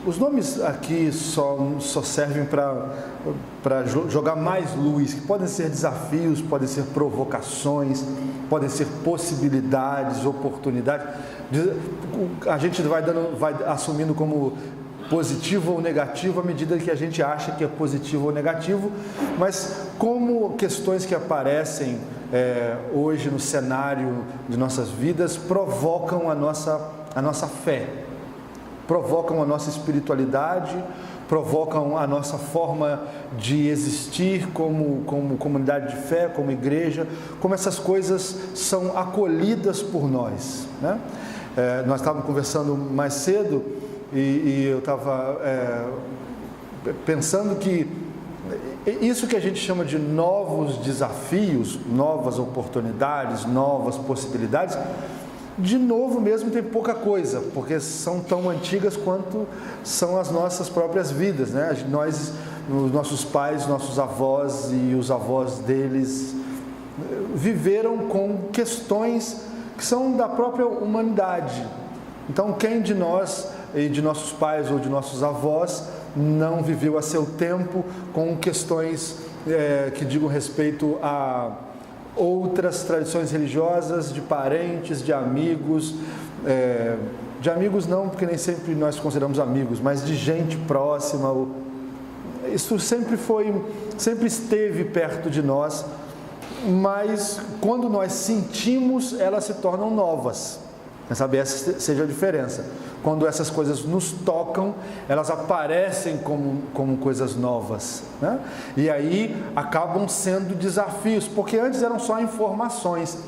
Os nomes aqui só servem para jogar mais luz, que podem ser desafios, podem ser provocações, podem ser possibilidades, oportunidades. A gente vai assumindo como positivo ou negativo à medida que a gente acha que é positivo ou negativo, mas como questões que aparecem hoje no cenário de nossas vidas provocam a nossa fé, provocam a nossa espiritualidade, provocam a nossa forma de existir como comunidade de fé, como igreja, como essas coisas são acolhidas por nós, né? Nós estávamos conversando mais cedo e eu estava pensando que isso que a gente chama de novos desafios, novas oportunidades, novas possibilidades, de novo mesmo tem pouca coisa, porque são tão antigas quanto são as nossas próprias vidas, né? Os nossos pais, nossos avós e os avós deles viveram com questões que são da própria humanidade. Então, quem de nós e de nossos pais ou de nossos avós não viveu a seu tempo com questões que digam respeito a outras tradições religiosas, de parentes, de amigos não, porque nem sempre nós consideramos amigos, mas de gente próxima. Isso sempre esteve perto de nós, mas quando nós sentimos, elas se tornam novas. Sabe, essa seja a diferença. Quando essas coisas nos tocam, elas aparecem como coisas novas, né? E aí acabam sendo desafios, porque antes eram só informações.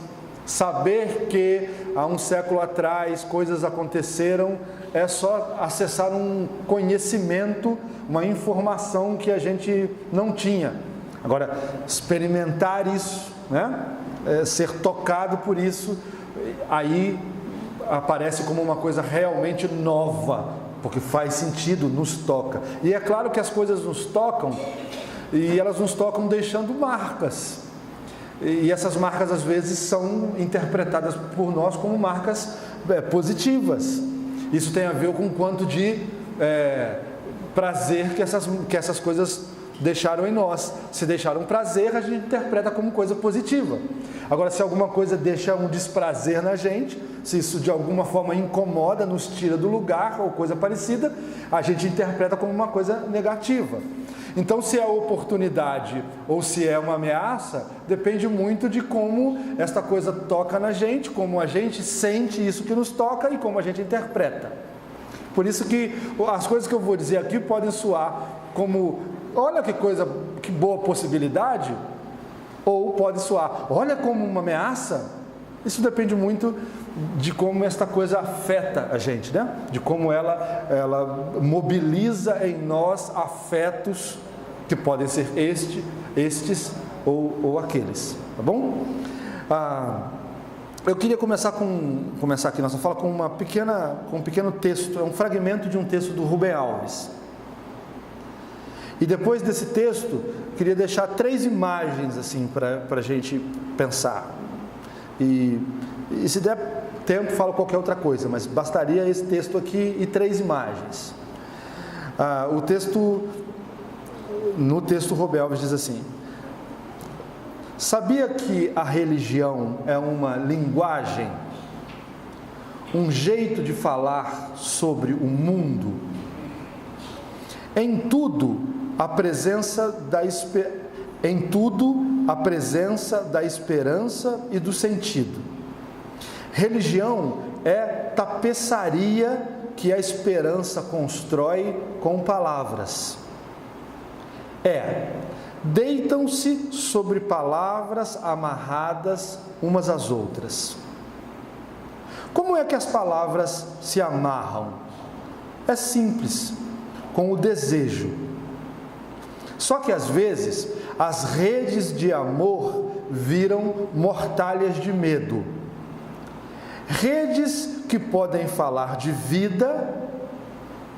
Saber que há um século atrás coisas aconteceram é só acessar um conhecimento, uma informação que a gente não tinha. Agora, experimentar isso, né? Ser tocado por isso, aí aparece como uma coisa realmente nova, porque faz sentido, nos toca. E é claro que as coisas nos tocam, e elas nos tocam deixando marcas. E essas marcas às vezes são interpretadas por nós como marcas positivas. Isso tem a ver com o quanto de prazer que essas coisas deixaram em nós. Se deixaram prazer, a gente interpreta como coisa positiva. Agora, se alguma coisa deixa um desprazer na gente, se isso de alguma forma incomoda, nos tira do lugar ou coisa parecida, a gente interpreta como uma coisa negativa. Então, se é oportunidade ou se é uma ameaça, depende muito de como esta coisa toca na gente, como a gente sente isso que nos toca e como a gente interpreta. Por isso que as coisas que eu vou dizer aqui podem soar como: olha que boa possibilidade, ou pode soar: olha como uma ameaça. Isso depende muito de como esta coisa afeta a gente, né? De como ela mobiliza em nós afetos que podem ser estes ou aqueles, tá bom? Eu queria começar aqui nossa fala com um pequeno texto, é um fragmento de um texto do Rubem Alves. E depois desse texto, queria deixar 3 imagens assim para a gente pensar. E se der tempo, falo qualquer outra coisa, mas bastaria esse texto aqui e 3 imagens. No texto Rubem Alves diz assim: sabia que a religião é uma linguagem, um jeito de falar sobre o mundo? Em tudo, a presença da esperança e do sentido. Religião é tapeçaria que a esperança constrói com palavras. Deitam-se sobre palavras amarradas umas às outras. Como é que as palavras se amarram? É simples, com o desejo. Só que às vezes as redes de amor viram mortalhas de medo. Redes que podem falar de vida,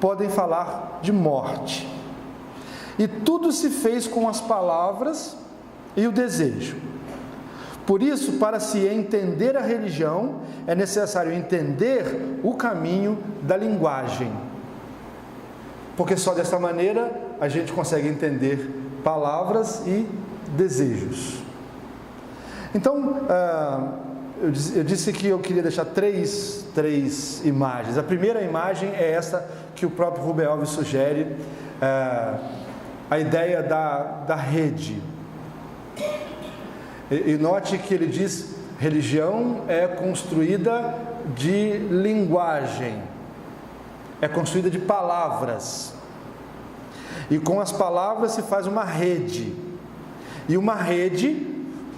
podem falar de morte. E tudo se fez com as palavras e o desejo. Por isso, para se entender a religião, é necessário entender o caminho da linguagem. porque só dessa maneira a gente consegue entender palavras e desejos. Então, eu disse que eu queria deixar três imagens. A primeira imagem é essa que o próprio Rubem Alves sugere, a ideia da rede. E note que ele diz: religião é construída de linguagem, é construída de palavras, e com as palavras se faz uma rede. E uma rede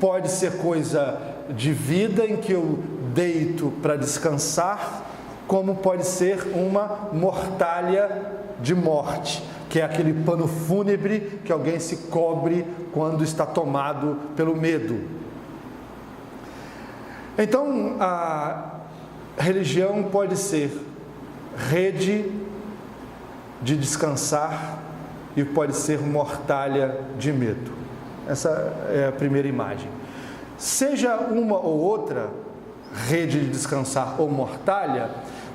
pode ser coisa de vida, em que eu deito para descansar, como pode ser uma mortalha de morte, que é aquele pano fúnebre que alguém se cobre quando está tomado pelo medo. Então, a religião pode ser rede de descansar e pode ser mortalha de medo. Essa é a primeira imagem. Seja uma ou outra, rede de descansar ou mortalha,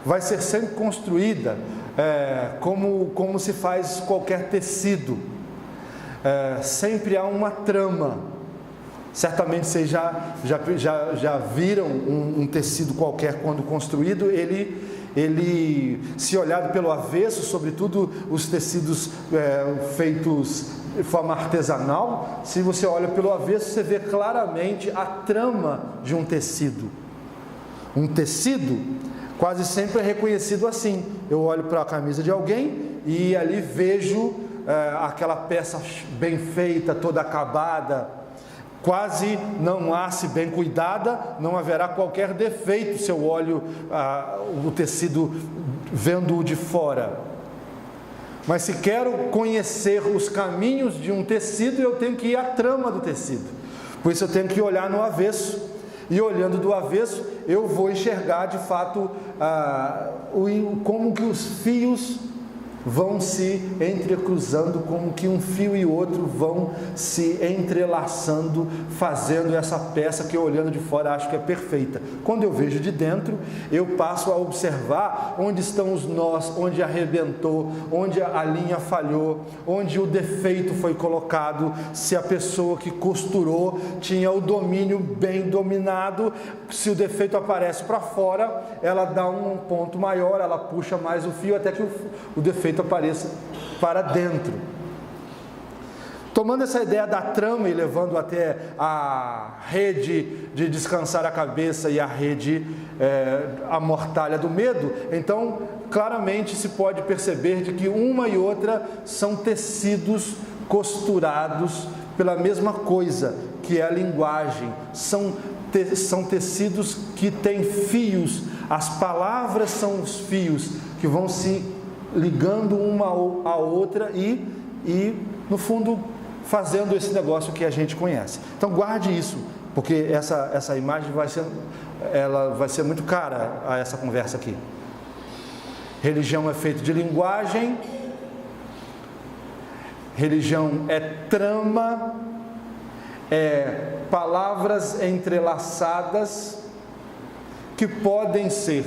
vai ser sempre construída como se faz qualquer tecido. Sempre há uma trama. Certamente vocês já viram um tecido qualquer quando construído. Ele, se olhado pelo avesso, sobretudo os tecidos feitos de forma artesanal, se você olha pelo avesso, você vê claramente a trama de um tecido. Um tecido quase sempre é reconhecido assim. Eu olho para a camisa de alguém e ali vejo aquela peça bem feita, toda acabada, quase não há, se bem cuidada, não haverá qualquer defeito se eu olho o tecido vendo-o de fora. Mas se quero conhecer os caminhos de um tecido, eu tenho que ir à trama do tecido. Por isso eu tenho que olhar no avesso. E olhando do avesso, eu vou enxergar de fato como que os fios vão se entrecruzando, como que um fio e outro vão se entrelaçando, fazendo essa peça que eu, olhando de fora, acho que é perfeita. Quando eu vejo de dentro, eu passo a observar onde estão os nós, onde arrebentou, onde a linha falhou, onde o defeito foi colocado, se a pessoa que costurou tinha o domínio bem dominado. Se o defeito aparece para fora, ela dá um ponto maior, ela puxa mais o fio até que o defeito apareça para dentro. Tomando essa ideia da trama e levando até a rede de descansar a cabeça e a rede, a mortalha do medo, então claramente se pode perceber de que uma e outra são tecidos costurados pela mesma coisa, que é a linguagem. São tecidos que têm fios. As palavras são os fios que vão se ligando uma à outra e no fundo, fazendo esse negócio que a gente conhece. Então guarde isso, porque essa imagem vai ser muito cara a essa conversa aqui. Religião é feita de linguagem, religião é trama, é palavras entrelaçadas que podem ser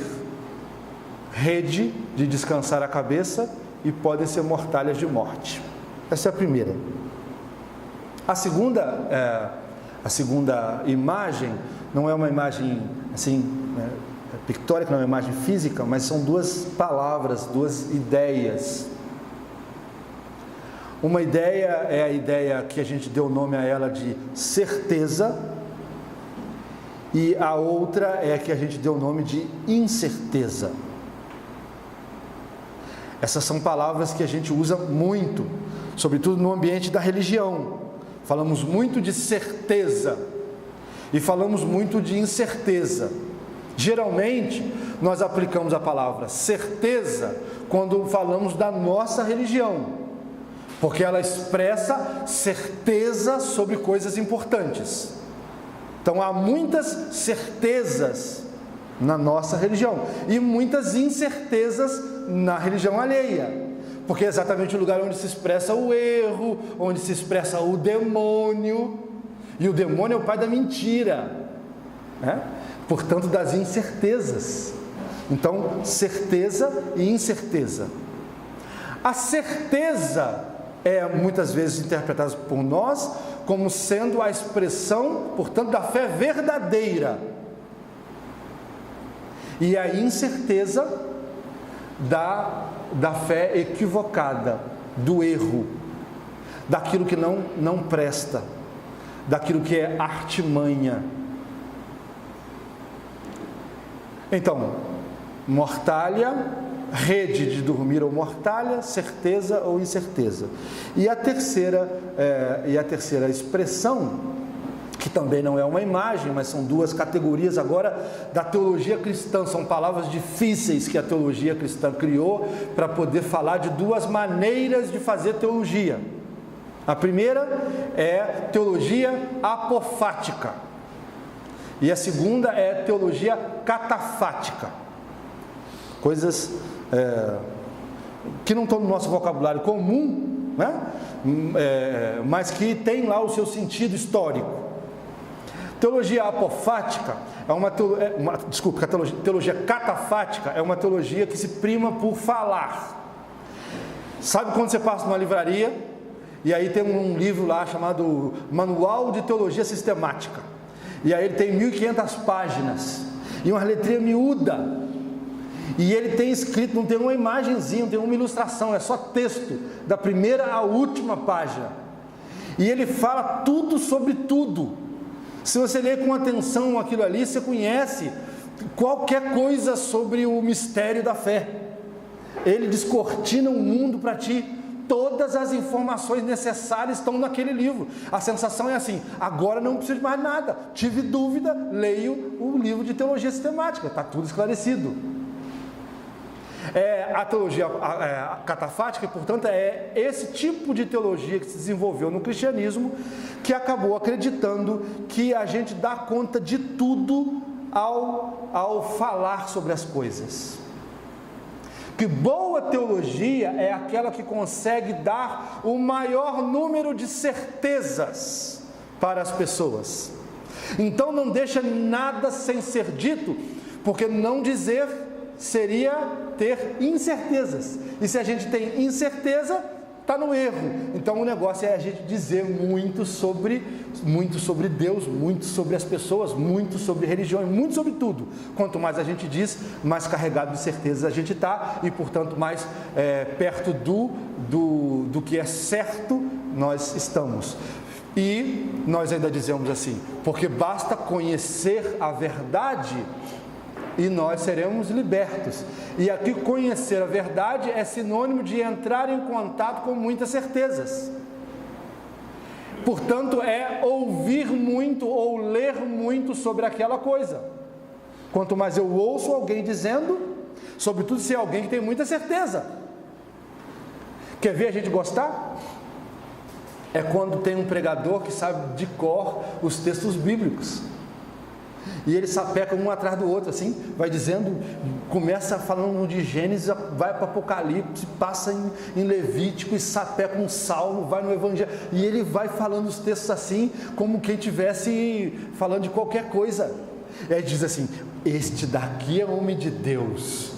rede de descansar a cabeça e podem ser mortalhas de morte. Essa é a primeira. A segunda imagem não é uma imagem assim pictórica, não é uma imagem física, mas são duas palavras, duas ideias. Uma ideia é a ideia que a gente deu nome a ela de certeza, e a outra é a que a gente deu o nome de incerteza. Essas são palavras que a gente usa muito, sobretudo no ambiente da religião. Falamos muito de certeza e falamos muito de incerteza. Geralmente, nós aplicamos a palavra certeza quando falamos da nossa religião, porque ela expressa certeza sobre coisas importantes. Então, há muitas certezas na nossa religião e muitas incertezas na religião alheia, porque é exatamente o lugar onde se expressa o erro, onde se expressa o demônio, e o demônio é o pai da mentira, portanto das incertezas. Então, certeza e incerteza. A certeza é muitas vezes interpretada por nós como sendo a expressão, portanto, da fé verdadeira. E a incerteza da fé equivocada, do erro, daquilo que não presta, daquilo que é artimanha. Então, mortalha, rede de dormir ou mortalha, certeza ou incerteza. E a terceira expressão, que também não é uma imagem, mas são duas categorias agora da teologia cristã, são palavras difíceis que a teologia cristã criou para poder falar de duas maneiras de fazer teologia. A primeira é teologia apofática e a segunda é teologia catafática. Coisas que não estão no nosso vocabulário comum, né? Mas que tem lá o seu sentido histórico. Teologia apofática teologia catafática é uma teologia que se prima por falar. Sabe quando você passa numa livraria e aí tem um livro lá chamado Manual de Teologia Sistemática, e aí ele tem 1.500 páginas e uma letrinha miúda, e ele tem escrito, não tem uma imagenzinha, não tem uma ilustração, é só texto, da primeira à última página, e ele fala tudo sobre tudo. Se você ler com atenção aquilo ali, você conhece qualquer coisa sobre o mistério da fé. Ele descortina o mundo para ti. Todas as informações necessárias estão naquele livro. A sensação é assim: agora não preciso de mais nada. Tive dúvida, leio o livro de teologia sistemática. Está tudo esclarecido. A teologia catafática, portanto, é esse tipo de teologia que se desenvolveu no cristianismo, que acabou acreditando que a gente dá conta de tudo ao falar sobre as coisas. Que boa teologia é aquela que consegue dar o maior número de certezas para as pessoas. Então não deixa nada sem ser dito, porque não dizer seria ter incertezas. E se a gente tem incerteza, está no erro. Então o negócio é a gente dizer muito sobre Deus, muito sobre as pessoas, muito sobre religião, muito sobre tudo. Quanto mais a gente diz, mais carregado de certezas a gente está, e portanto mais perto do que é certo nós estamos. E nós ainda dizemos assim: porque basta conhecer a verdade e nós seremos libertos. E aqui conhecer a verdade é sinônimo de entrar em contato com muitas certezas. Portanto, é ouvir muito ou ler muito sobre aquela coisa. Quanto mais eu ouço alguém dizendo, sobretudo se é alguém que tem muita certeza. Quer ver a gente gostar? É quando tem um pregador que sabe de cor os textos bíblicos. E ele sapeca um atrás do outro, assim, vai dizendo, começa falando de Gênesis, vai para Apocalipse, passa em Levítico e sapeca um Salmo, vai no Evangelho, e ele vai falando os textos assim, como quem estivesse falando de qualquer coisa. E aí diz assim: este daqui é homem de Deus,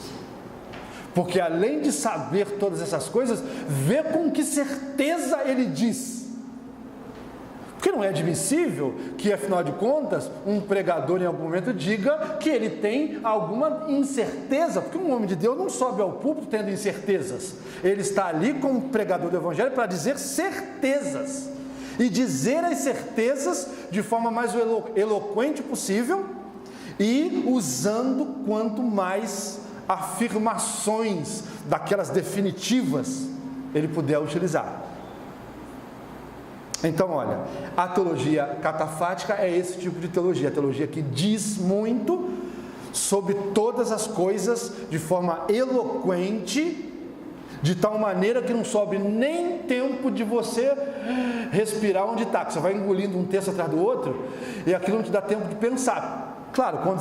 porque além de saber todas essas coisas, vê com que certeza ele diz. Porque não é admissível que, afinal de contas, um pregador em algum momento diga que ele tem alguma incerteza, porque um homem de Deus não sobe ao púlpito tendo incertezas. Ele está ali como pregador do Evangelho para dizer certezas, e dizer as certezas de forma mais eloquente possível, e usando quanto mais afirmações daquelas definitivas ele puder utilizar. Então, olha, a teologia catafática é esse tipo de teologia, a teologia que diz muito sobre todas as coisas de forma eloquente, de tal maneira que não sobe nem tempo de você respirar onde está, que você vai engolindo um texto atrás do outro, e aquilo não te dá tempo de pensar. Claro, quando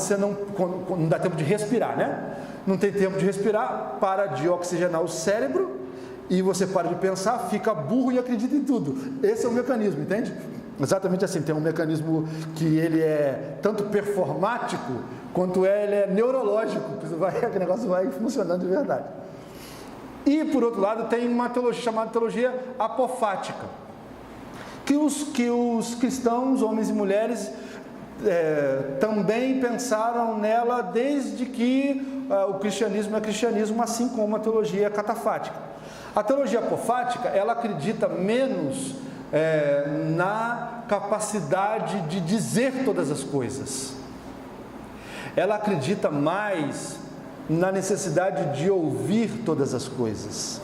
não dá tempo de respirar, né? Não tem tempo de respirar, para de oxigenar o cérebro, e você para de pensar, fica burro e acredita em tudo. Esse é o mecanismo, entende? Exatamente assim, tem um mecanismo que ele é tanto performático, quanto ele é neurológico, que o negócio vai funcionando de verdade. E, por outro lado, tem uma teologia chamada teologia apofática, que os cristãos, homens e mulheres, também pensaram nela desde que o cristianismo é cristianismo, assim como a teologia catafática. A teologia apofática, ela acredita menos na capacidade de dizer todas as coisas. Ela acredita mais na necessidade de ouvir todas as coisas.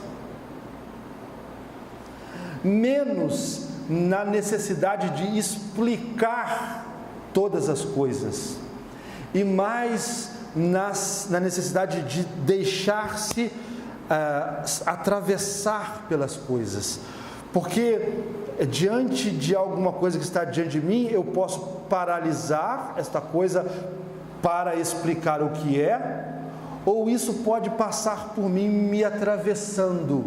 Menos na necessidade de explicar todas as coisas. E mais na necessidade de deixar-se atravessar pelas coisas. Porque diante de alguma coisa que está diante de mim, eu posso paralisar esta coisa para explicar o que é, ou isso pode passar por mim me atravessando.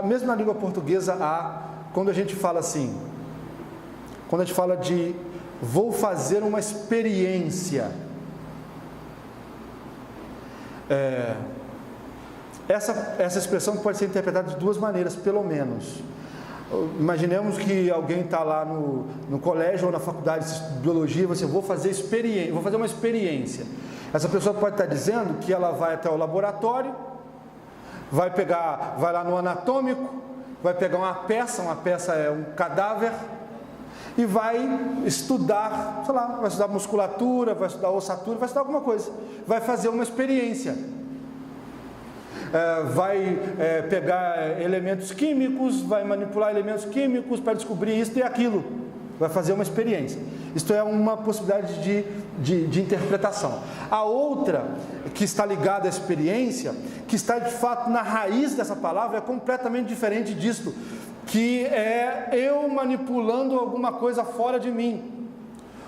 Mesmo na língua portuguesa, quando a gente fala assim, quando a gente fala de vou fazer uma experiência, essa expressão pode ser interpretada de duas maneiras, pelo menos. Imaginemos que alguém está lá no colégio ou na faculdade de biologia, você vou fazer uma experiência. Essa pessoa pode estar dizendo que ela vai até o laboratório, vai lá no anatômico, vai pegar uma peça é um cadáver, e vai estudar, sei lá, vai estudar musculatura, vai estudar ossatura, vai estudar alguma coisa, vai fazer uma experiência. Vai pegar elementos químicos, vai manipular elementos químicos para descobrir isso e aquilo, vai fazer uma experiência. Isto é uma possibilidade de interpretação. A outra, que está ligada à experiência, que está de fato na raiz dessa palavra, é completamente diferente disto, que é eu manipulando alguma coisa fora de mim.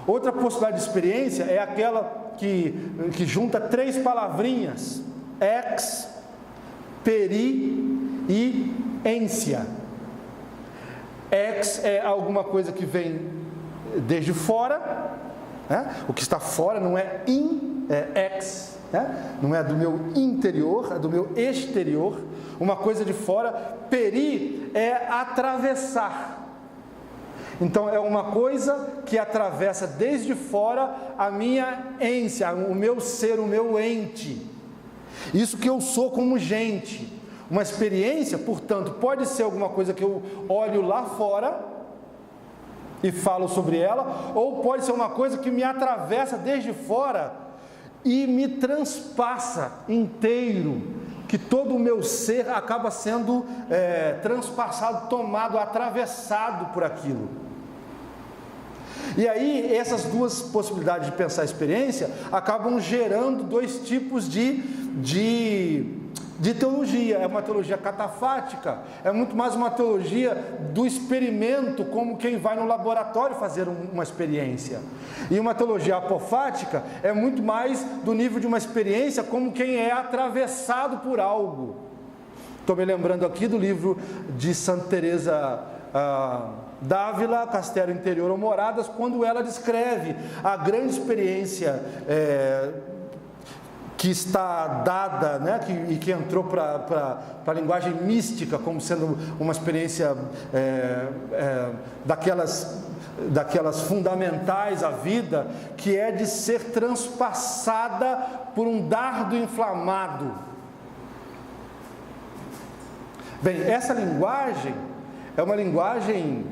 Outra possibilidade de experiência é aquela que junta três palavrinhas: ex, peri e ência. Ex é alguma coisa que vem desde fora, né? O que está fora não é ex, né? Não é do meu interior, é do meu exterior, uma coisa de fora. Peri é atravessar. Então é uma coisa que atravessa desde fora a minha ência, o meu ser, o meu ente. Isso que eu sou como gente. Uma experiência, portanto, pode ser alguma coisa que eu olho lá fora e falo sobre ela, ou pode ser uma coisa que me atravessa desde fora e me transpassa inteiro, que todo o meu ser acaba sendo transpassado, tomado, atravessado por aquilo. E aí, essas duas possibilidades de pensar a experiência acabam gerando dois tipos de teologia. É uma teologia catafática, é muito mais uma teologia do experimento, como quem vai no laboratório fazer uma experiência. E uma teologia apofática é muito mais do nível de uma experiência, como quem é atravessado por algo. Estou me lembrando aqui do livro de Santa Teresa d'Ávila, Castelo Interior ou Moradas, quando ela descreve a grande experiência que está dada, né, que entrou para a linguagem mística como sendo uma experiência daquelas fundamentais à vida, que é de ser transpassada por um dardo inflamado. Bem, essa linguagem é uma linguagem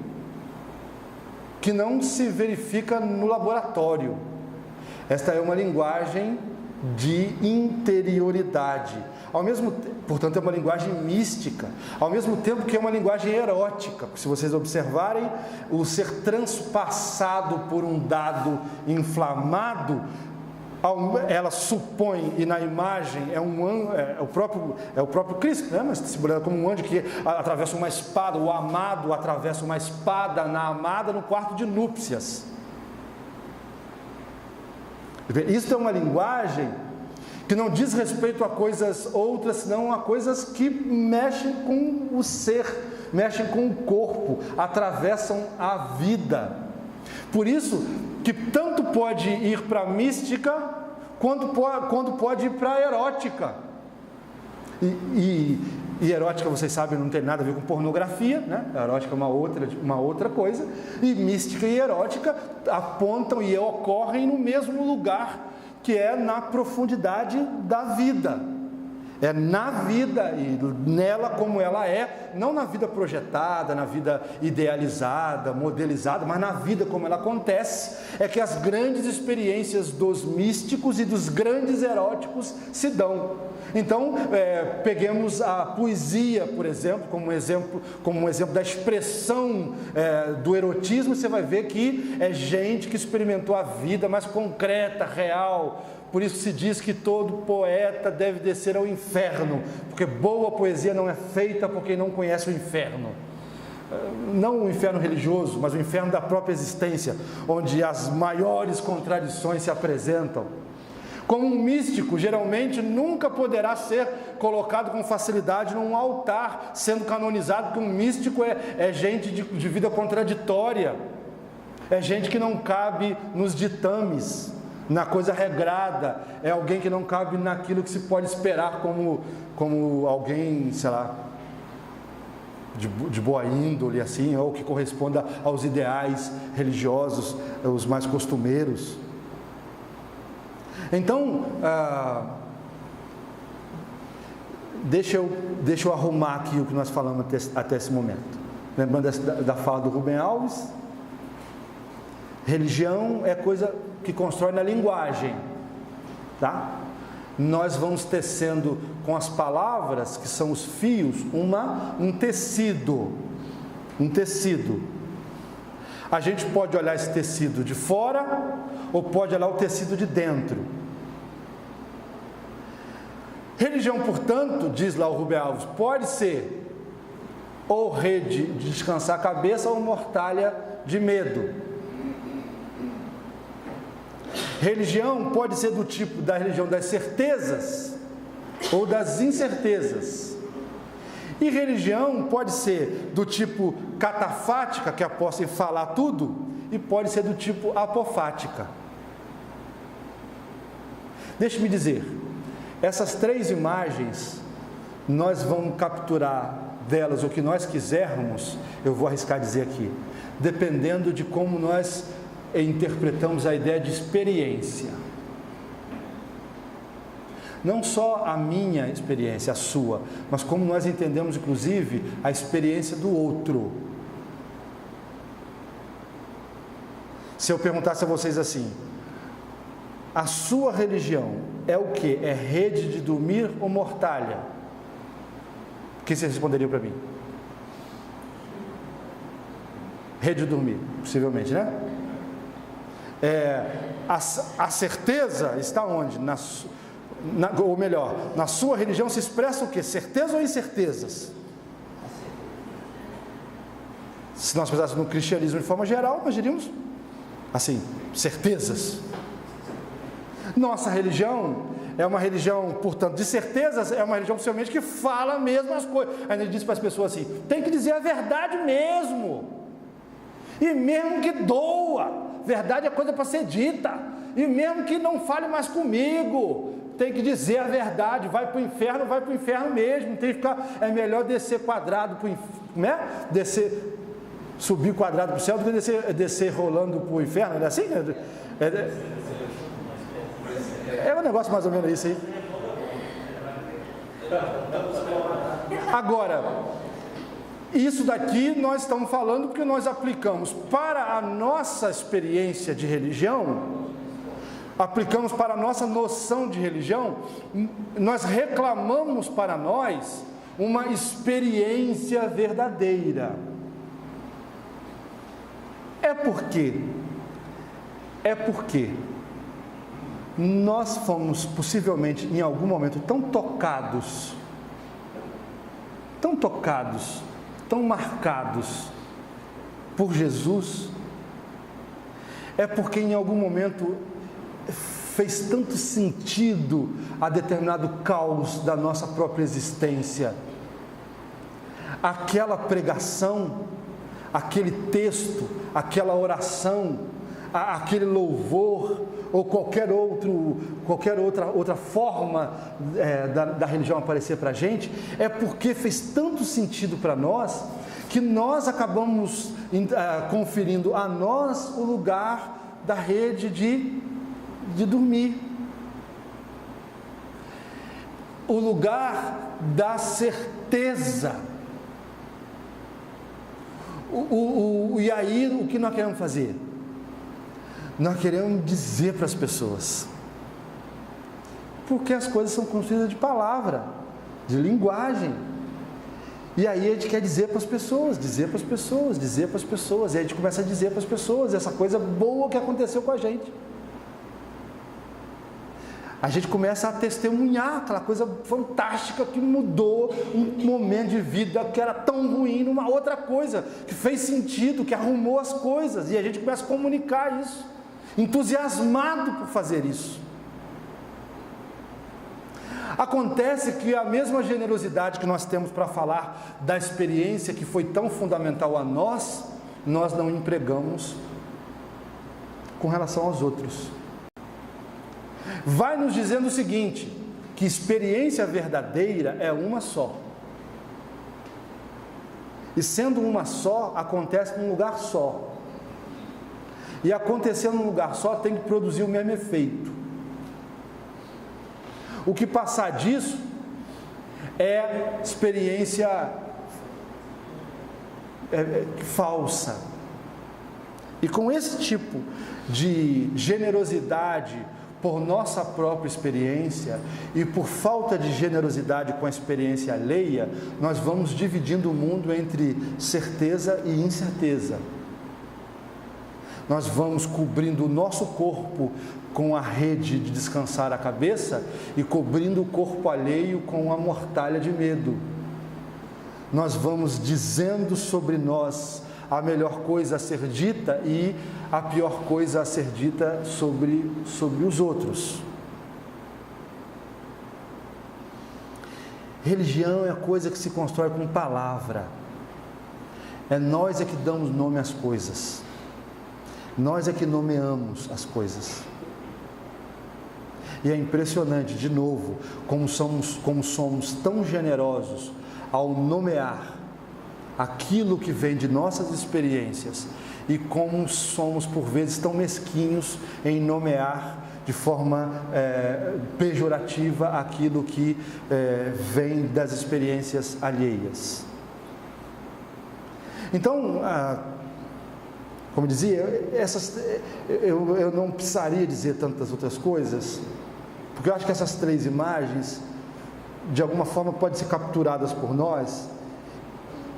que não se verifica no laboratório. Esta é uma linguagem de interioridade. Portanto, é uma linguagem mística, ao mesmo tempo que é uma linguagem erótica. Se vocês observarem, o ser transpassado por um dado inflamado, ela supõe, e na imagem é o próprio Cristo, né? Mas simbolizado como um anjo que atravessa uma espada, o amado atravessa uma espada na amada no quarto de núpcias. Isso é uma linguagem que não diz respeito a coisas outras, senão a coisas que mexem com o ser, mexem com o corpo, atravessam a vida. Por isso que tanto pode ir para a mística, quando pode ir para a erótica. E erótica, vocês sabem, não tem nada a ver com pornografia, né? A erótica é uma outra coisa. E mística e erótica apontam e ocorrem no mesmo lugar, que é na profundidade da vida. É na vida e nela como ela é, não na vida projetada, na vida idealizada, modelizada, mas na vida como ela acontece, é que as grandes experiências dos místicos e dos grandes eróticos se dão. Então, peguemos a poesia, por exemplo, como um exemplo da expressão do erotismo. Você vai ver que é gente que experimentou a vida mais concreta, real. Por isso se diz que todo poeta deve descer ao inferno, porque boa poesia não é feita por quem não conhece o inferno. Não o inferno religioso, mas o inferno da própria existência, onde as maiores contradições se apresentam. Como um místico, geralmente nunca poderá ser colocado com facilidade num altar, sendo canonizado, porque um místico é gente de vida contraditória, é gente que não cabe nos ditames, na coisa regrada, é alguém que não cabe naquilo que se pode esperar como alguém, sei lá, de boa índole, assim, ou que corresponda aos ideais religiosos, os mais costumeiros. Então, deixa eu arrumar aqui o que nós falamos até esse momento. Lembrando da fala do Rubem Alves, religião é coisa que constrói na linguagem, tá? Nós vamos tecendo com as palavras, que são os fios, um tecido. A gente pode olhar esse tecido de fora ou pode olhar o tecido de dentro. Religião, portanto, diz lá o Rubem Alves, pode ser ou rede de descansar a cabeça ou mortalha de medo. Religião pode ser do tipo da religião das certezas ou das incertezas. E religião pode ser do tipo catafática, que aposta em falar tudo, e pode ser do tipo apofática. Deixe-me dizer, essas três imagens, nós vamos capturar delas o que nós quisermos, eu vou arriscar dizer aqui, dependendo de como nós interpretamos a ideia de experiência. Não só a minha experiência, a sua, mas como nós entendemos, inclusive, a experiência do outro. Se eu perguntasse a vocês assim, a sua religião é o quê? É rede de dormir ou mortalha? O que vocês responderiam para mim? Rede de dormir, possivelmente, né? A certeza está onde? Ou melhor, na sua religião se expressa o quê? Certeza ou incertezas? Se nós pensássemos no cristianismo de forma geral, nós diríamos assim, certezas. Nossa religião é uma religião, portanto, de certezas, é uma religião possivelmente que fala mesmo as coisas. A gente diz para as pessoas assim, tem que dizer a verdade mesmo. E mesmo que doa, verdade é coisa para ser dita. E mesmo que não fale mais comigo, tem que dizer a verdade. Vai para o inferno mesmo. Tem que ficar, é melhor descer quadrado para o inferno, né? Subir quadrado para o céu do que descer rolando para o inferno. Não é assim? É um negócio mais ou menos isso aí. Agora, isso daqui nós estamos falando porque nós aplicamos para a nossa experiência de religião, aplicamos para a nossa noção de religião, nós reclamamos para nós uma experiência verdadeira. É porque nós fomos possivelmente em algum momento tão tocados, tão marcados por Jesus, é porque em algum momento fez tanto sentido a determinado caos da nossa própria existência, aquela pregação, aquele texto, aquela oração, aquele louvor ou qualquer outra forma da religião aparecer para a gente, é porque fez tanto sentido para nós, que nós acabamos conferindo a nós o lugar da rede de dormir, o lugar da certeza. E aí, o que nós queremos fazer? Nós queremos dizer para as pessoas, porque as coisas são construídas de palavra, de linguagem, e aí a gente quer dizer para as pessoas, e aí a gente começa a dizer para as pessoas essa coisa boa que aconteceu com a gente. A gente começa a testemunhar aquela coisa fantástica que mudou um momento de vida que era tão ruim numa outra coisa, que fez sentido, que arrumou as coisas, e a gente começa a comunicar isso, entusiasmado por fazer isso. Acontece que a mesma generosidade que nós temos para falar da experiência que foi tão fundamental a nós não empregamos com relação aos outros. Vai nos dizendo o seguinte, que experiência verdadeira é uma só. E sendo uma só, acontece num lugar só. E acontecendo num lugar só, tem que produzir o mesmo efeito. O que passar disso é experiência falsa. E com esse tipo de generosidade por nossa própria experiência e por falta de generosidade com a experiência alheia, nós vamos dividindo o mundo entre certeza e incerteza. Nós vamos cobrindo o nosso corpo com a rede de descansar a cabeça e cobrindo o corpo alheio com a mortalha de medo. Nós vamos dizendo sobre nós a melhor coisa a ser dita e a pior coisa a ser dita sobre os outros. Religião é a coisa que se constrói com palavra. É nós que damos nome às coisas. Nós que nomeamos as coisas. E é impressionante, de novo, como somos tão generosos ao nomear aquilo que vem de nossas experiências e como somos por vezes tão mesquinhos em nomear de forma pejorativa aquilo que vem das experiências alheias. Então, como dizia, eu não precisaria dizer tantas outras coisas, porque eu acho que essas três imagens de alguma forma podem ser capturadas por nós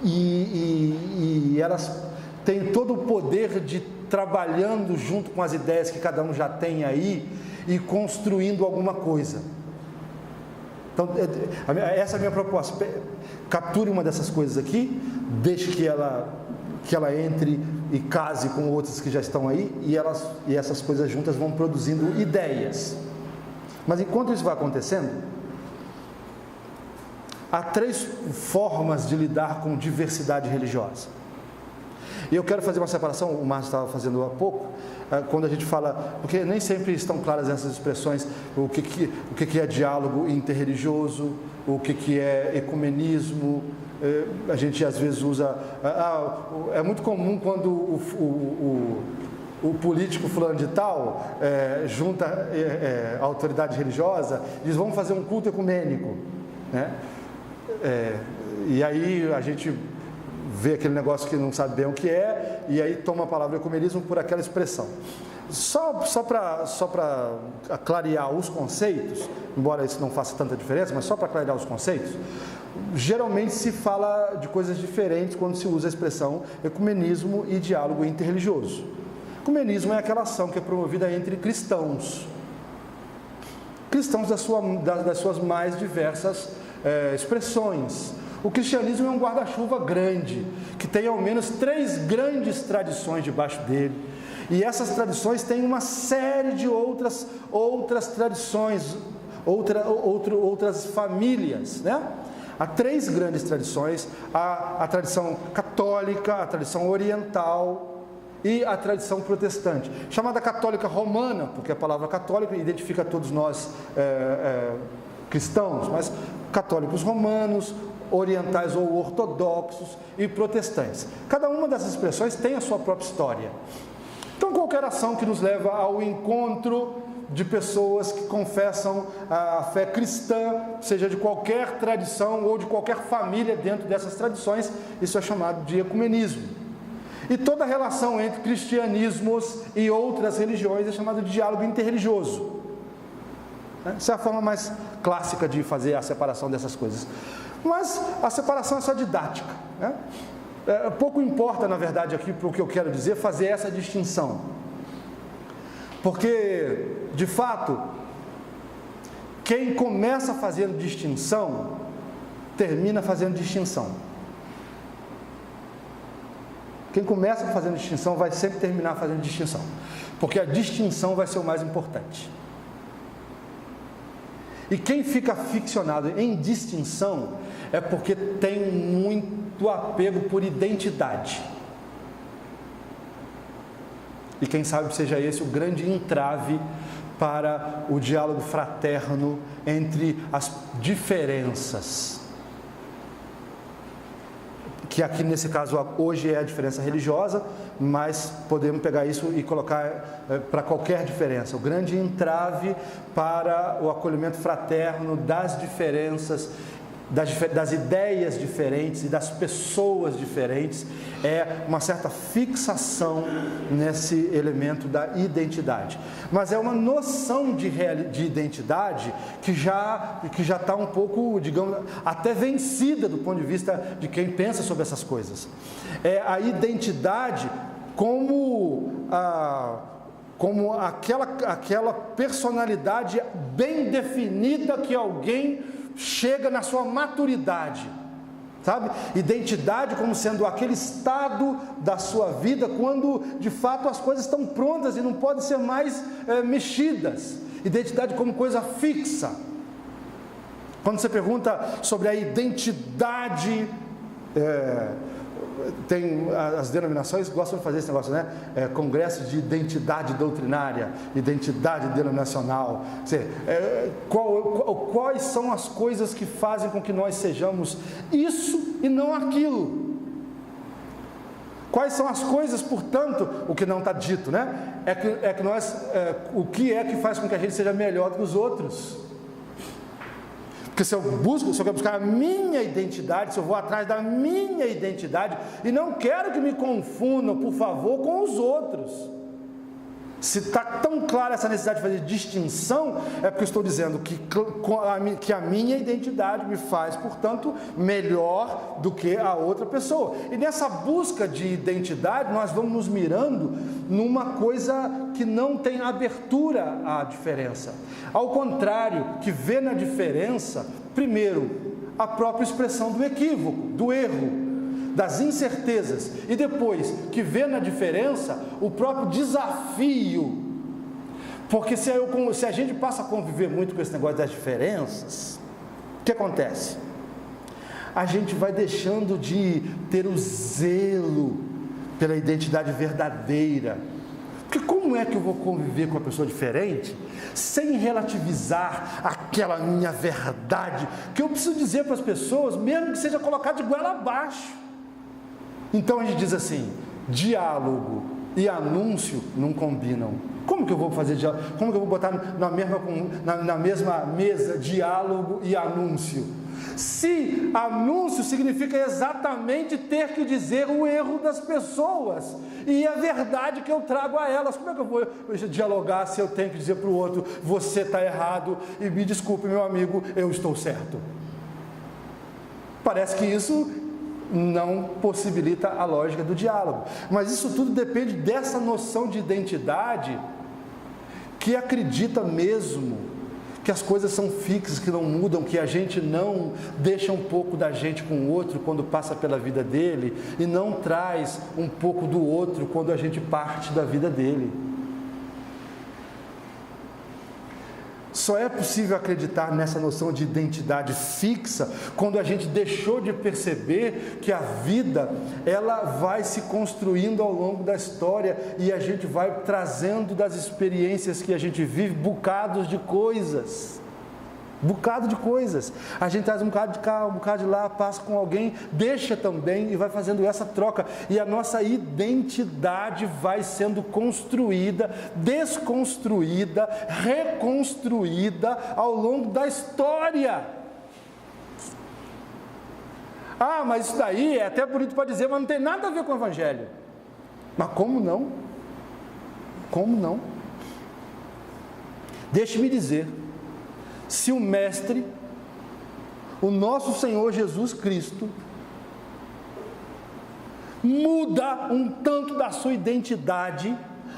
e elas têm todo o poder de trabalhando junto com as ideias que cada um já tem aí e construindo alguma coisa. Então, essa é a minha proposta. Capture uma dessas coisas aqui, deixe que ela entre e case com outras que já estão aí e essas coisas juntas vão produzindo ideias. Mas enquanto isso vai acontecendo, há três formas de lidar com diversidade religiosa. E eu quero fazer uma separação, o Márcio estava fazendo há pouco, quando a gente fala, porque nem sempre estão claras essas expressões, o que é diálogo interreligioso, o que é ecumenismo. A gente às vezes usa, é muito comum quando o político fulano de tal junta a autoridade religiosa, diz, vamos fazer um culto ecumênico, né? E aí a gente vê aquele negócio que não sabe bem o que é, e aí toma a palavra ecumenismo por aquela expressão. Só para clarear os conceitos, embora isso não faça tanta diferença, mas só para clarear os conceitos, geralmente se fala de coisas diferentes quando se usa a expressão ecumenismo e diálogo interreligioso. Ecumenismo é aquela ação que é promovida entre cristãos das suas mais diversas expressões. O cristianismo é um guarda-chuva grande, que tem ao menos 3 grandes tradições debaixo dele, e essas tradições têm uma série de outras tradições, outras famílias, né? Há 3 grandes tradições, a tradição católica, a tradição oriental e a tradição protestante, chamada católica romana, porque a palavra católica identifica todos nós cristãos, mas católicos romanos, orientais ou ortodoxos e protestantes. Cada uma dessas expressões tem a sua própria história. Então, qualquer ação que nos leva ao encontro de pessoas que confessam a fé cristã, seja de qualquer tradição ou de qualquer família dentro dessas tradições, isso é chamado de ecumenismo. E toda relação entre cristianismos e outras religiões é chamada de diálogo interreligioso. Essa é a forma mais clássica de fazer a separação dessas coisas. Mas a separação é só didática, né? Pouco importa, na verdade, aqui para o que eu quero dizer, fazer essa distinção. Porque, de fato, quem começa fazendo distinção, termina fazendo distinção. Quem começa fazendo distinção vai sempre terminar fazendo distinção. Porque a distinção vai ser o mais importante. E quem fica ficcionado em distinção é porque tem muito apego por identidade. E quem sabe seja esse o grande entrave para o diálogo fraterno entre as diferenças. Que aqui nesse caso hoje é a diferença religiosa, mas podemos pegar isso e colocar para qualquer diferença. O grande entrave para o acolhimento fraterno das diferenças, das ideias diferentes e das pessoas diferentes é uma certa fixação nesse elemento da identidade. Mas é uma noção de identidade que já está um pouco, digamos, até vencida do ponto de vista de quem pensa sobre essas coisas. É a identidade como aquela personalidade bem definida que alguém chega na sua maturidade, sabe? Identidade como sendo aquele estado da sua vida quando de fato as coisas estão prontas e não podem ser mais mexidas. Identidade como coisa fixa. Quando você pergunta sobre a identidade, tem as denominações gostam de fazer esse negócio, né? Congresso de identidade doutrinária, identidade denominacional. Quais são as coisas que fazem com que nós sejamos isso e não aquilo? Quais são as coisas, portanto, o que não está dito, né? O que é que faz com que a gente seja melhor do que os outros? Porque se eu quero buscar a minha identidade, se eu vou atrás da minha identidade, e não quero que me confundam, por favor, com os outros. Se está tão clara essa necessidade de fazer distinção, é porque eu estou dizendo que a minha identidade me faz, portanto, melhor do que a outra pessoa. E nessa busca de identidade, nós vamos nos mirando numa coisa que não tem abertura à diferença. Ao contrário, que vê na diferença, primeiro, a própria expressão do equívoco, do erro, das incertezas, e depois que vê na diferença o próprio desafio, porque se a gente passa a conviver muito com esse negócio das diferenças, o que acontece? A gente vai deixando de ter o zelo pela identidade verdadeira, porque como é que eu vou conviver com uma pessoa diferente sem relativizar aquela minha verdade que eu preciso dizer para as pessoas, mesmo que seja colocado de goela abaixo? Então a gente diz assim: diálogo e anúncio não combinam. Como que eu vou fazer diálogo? Como que eu vou botar na mesma mesa diálogo e anúncio? Se anúncio significa exatamente ter que dizer o erro das pessoas e a verdade que eu trago a elas, como é que eu vou dialogar se eu tenho que dizer para o outro: você está errado e me desculpe, meu amigo, eu estou certo? Parece que isso não possibilita a lógica do diálogo. Mas isso tudo depende dessa noção de identidade que acredita mesmo que as coisas são fixas, que não mudam, que a gente não deixa um pouco da gente com o outro quando passa pela vida dele e não traz um pouco do outro quando a gente parte da vida dele. Só é possível acreditar nessa noção de identidade fixa quando a gente deixou de perceber que a vida, ela vai se construindo ao longo da história e a gente vai trazendo das experiências que a gente vive bocados de coisas. Bocado de coisas. A gente traz um bocado de cá, um bocado de lá, passa com alguém, deixa também e vai fazendo essa troca. E a nossa identidade vai sendo construída, desconstruída, reconstruída ao longo da história. Ah, mas isso daí é até bonito para dizer, mas não tem nada a ver com o Evangelho. Mas como não? Como não? Deixe-me dizer, se o Mestre, o nosso Senhor Jesus Cristo, muda um tanto da sua identidade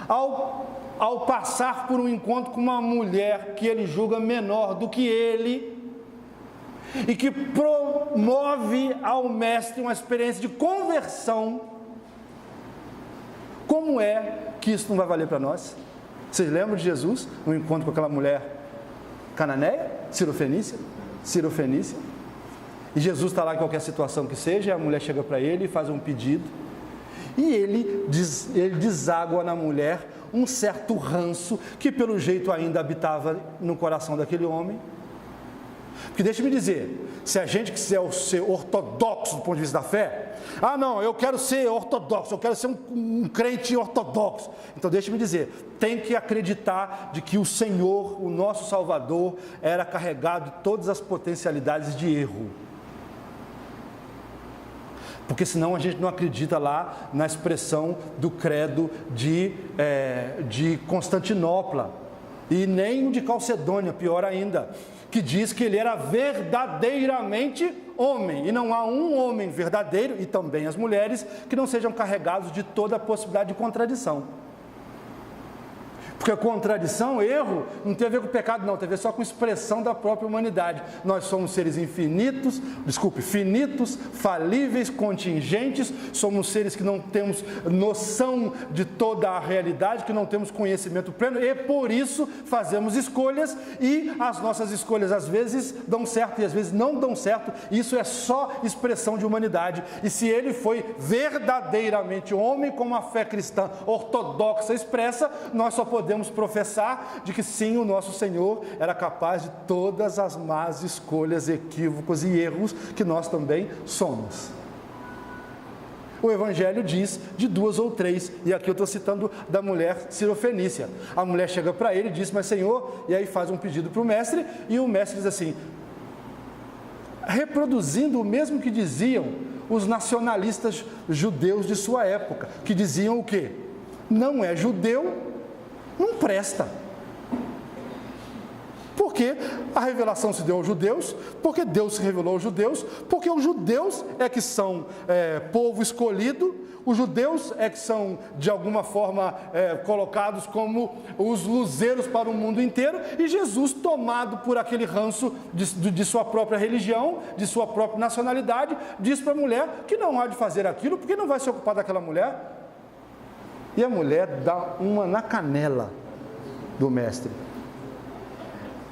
ao passar por um encontro com uma mulher que ele julga menor do que ele e que promove ao Mestre uma experiência de conversão, como é que isso não vai valer para nós? Vocês lembram de Jesus, no encontro com aquela mulher cananeia, Sirofenícia, e Jesus está lá em qualquer situação que seja, e a mulher chega para ele e faz um pedido, e ele deságua na mulher um certo ranço, que pelo jeito ainda habitava no coração daquele homem. Porque deixa-me dizer, se a gente quiser ser ortodoxo do ponto de vista da fé, ah não, eu quero ser ortodoxo, eu quero ser um crente ortodoxo, então deixa-me dizer, tem que acreditar de que o Senhor, o nosso Salvador, era carregado de todas as potencialidades de erro, porque senão a gente não acredita lá na expressão do credo de Constantinopla, e nem o de Calcedônia, pior ainda, que diz que ele era verdadeiramente homem, e não há um homem verdadeiro, e também as mulheres, que não sejam carregados de toda a possibilidade de contradição. Porque a contradição, erro, não tem a ver com pecado não, tem a ver só com expressão da própria humanidade. Nós somos seres finitos, falíveis, contingentes, somos seres que não temos noção de toda a realidade, que não temos conhecimento pleno, e por isso fazemos escolhas, e as nossas escolhas às vezes dão certo e às vezes não dão certo. Isso é só expressão de humanidade. E se ele foi verdadeiramente homem, como a fé cristã ortodoxa expressa, nós só podemos professar de que sim, o nosso Senhor era capaz de todas as más escolhas, equívocos e erros que nós também somos. O Evangelho diz de 2 ou 3, e aqui eu estou citando da mulher Sirofenícia. A mulher chega para ele e diz, mas Senhor, e aí faz um pedido para o mestre, e o mestre diz assim, reproduzindo o mesmo que diziam os nacionalistas judeus de sua época, que diziam o quê? Não é judeu, não presta. Porque a revelação se deu aos judeus, porque Deus se revelou aos judeus, porque os judeus é que são povo escolhido, os judeus é que são de alguma forma colocados como os luzeiros para o mundo inteiro, e Jesus, tomado por aquele ranço de sua própria religião, de sua própria nacionalidade, diz para a mulher que não há de fazer aquilo, porque não vai se ocupar daquela mulher. E a mulher dá uma na canela do mestre.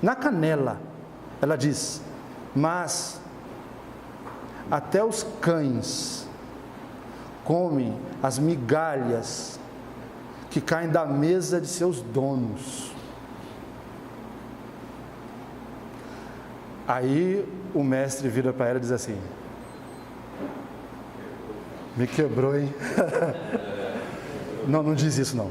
Na canela, ela diz, mas até os cães comem as migalhas que caem da mesa de seus donos. Aí o mestre vira para ela e diz assim, me quebrou, hein? Não, não diz isso não.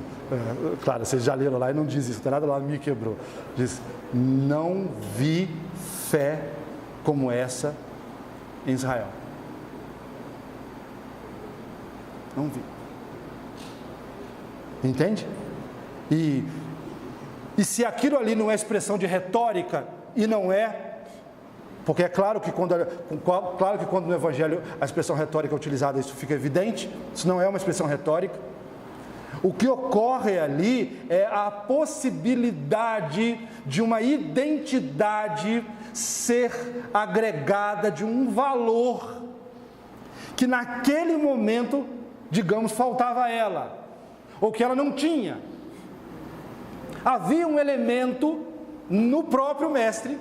Claro, vocês já leram lá e não diz isso, não tem nada lá, me quebrou. Diz, não vi fé como essa em Israel. Não vi. Entende? E se aquilo ali não é expressão de retórica, e não é, porque é claro que quando no Evangelho a expressão retórica é utilizada, isso fica evidente, isso não é uma expressão retórica. O que ocorre ali é a possibilidade de uma identidade ser agregada de um valor que naquele momento, digamos, faltava a ela, ou que ela não tinha. Havia um elemento no próprio mestre,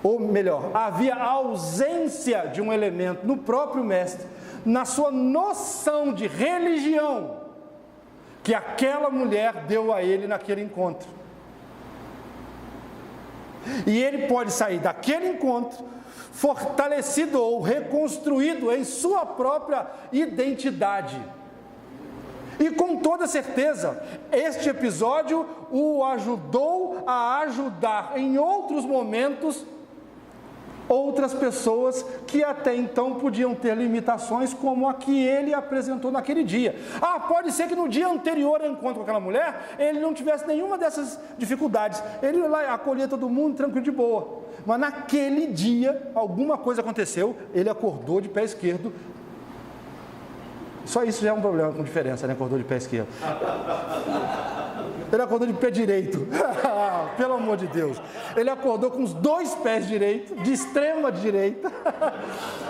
ou melhor, havia ausência de um elemento no próprio mestre, na sua noção de religião, que aquela mulher deu a ele naquele encontro. E ele pode sair daquele encontro fortalecido ou reconstruído em sua própria identidade. E com toda certeza, este episódio o ajudou a ajudar em outros momentos outras pessoas que até então podiam ter limitações como a que ele apresentou naquele dia. Pode ser que no dia anterior ao encontro com aquela mulher, ele não tivesse nenhuma dessas dificuldades. Ele ia lá, acolhia todo mundo, tranquilo, de boa. Mas naquele dia, alguma coisa aconteceu, ele acordou de pé esquerdo. Só isso já é um problema com diferença, né? Acordou de pé esquerdo. Ele acordou de pé direito. Pelo amor de Deus. Ele acordou com os 2 pés direitos, de extrema direita.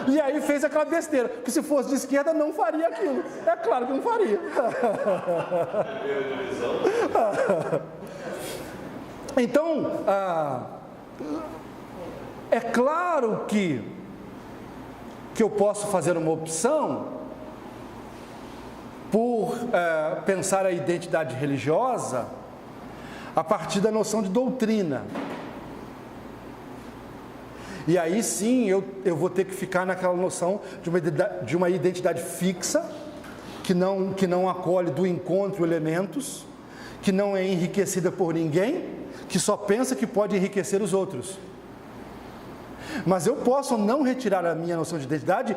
E aí fez aquela besteira. Que se fosse de esquerda, não faria aquilo. É claro que não faria. Então, é claro que eu posso fazer uma opção por pensar a identidade religiosa a partir da noção de doutrina. E aí sim eu vou ter que ficar naquela noção de uma identidade fixa, que não acolhe do encontro elementos, que não é enriquecida por ninguém, que só pensa que pode enriquecer os outros. Mas eu posso não retirar a minha noção de identidade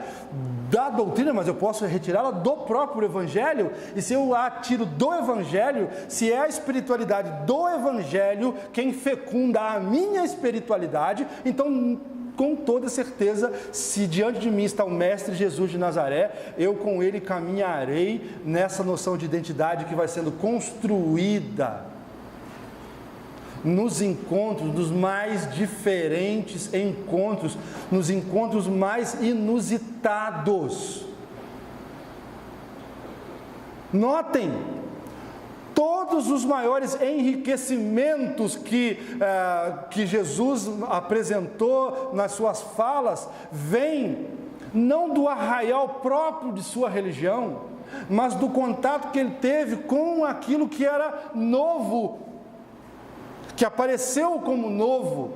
da doutrina, mas eu posso retirá-la do próprio Evangelho. E se eu a tiro do Evangelho, se é a espiritualidade do Evangelho quem fecunda a minha espiritualidade, então, com toda certeza, se diante de mim está o Mestre Jesus de Nazaré, eu com ele caminharei nessa noção de identidade que vai sendo construída nos encontros, dos mais diferentes encontros, nos encontros mais inusitados. Notem, todos os maiores enriquecimentos que Jesus apresentou nas suas falas, vêm não do arraial próprio de sua religião, mas do contato que ele teve com aquilo que era novo, que apareceu como novo,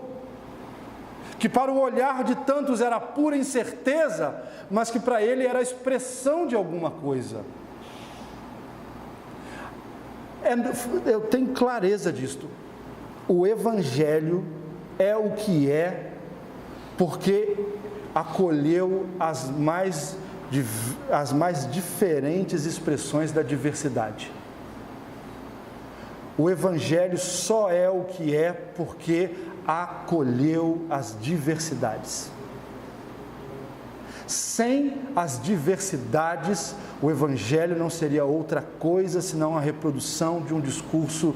que para o olhar de tantos era pura incerteza, mas que para ele era a expressão de alguma coisa. Eu tenho clareza disto. O Evangelho é o que é, porque acolheu as mais diferentes expressões da diversidade. O Evangelho só é o que é porque acolheu as diversidades. Sem as diversidades, o Evangelho não seria outra coisa senão a reprodução de um discurso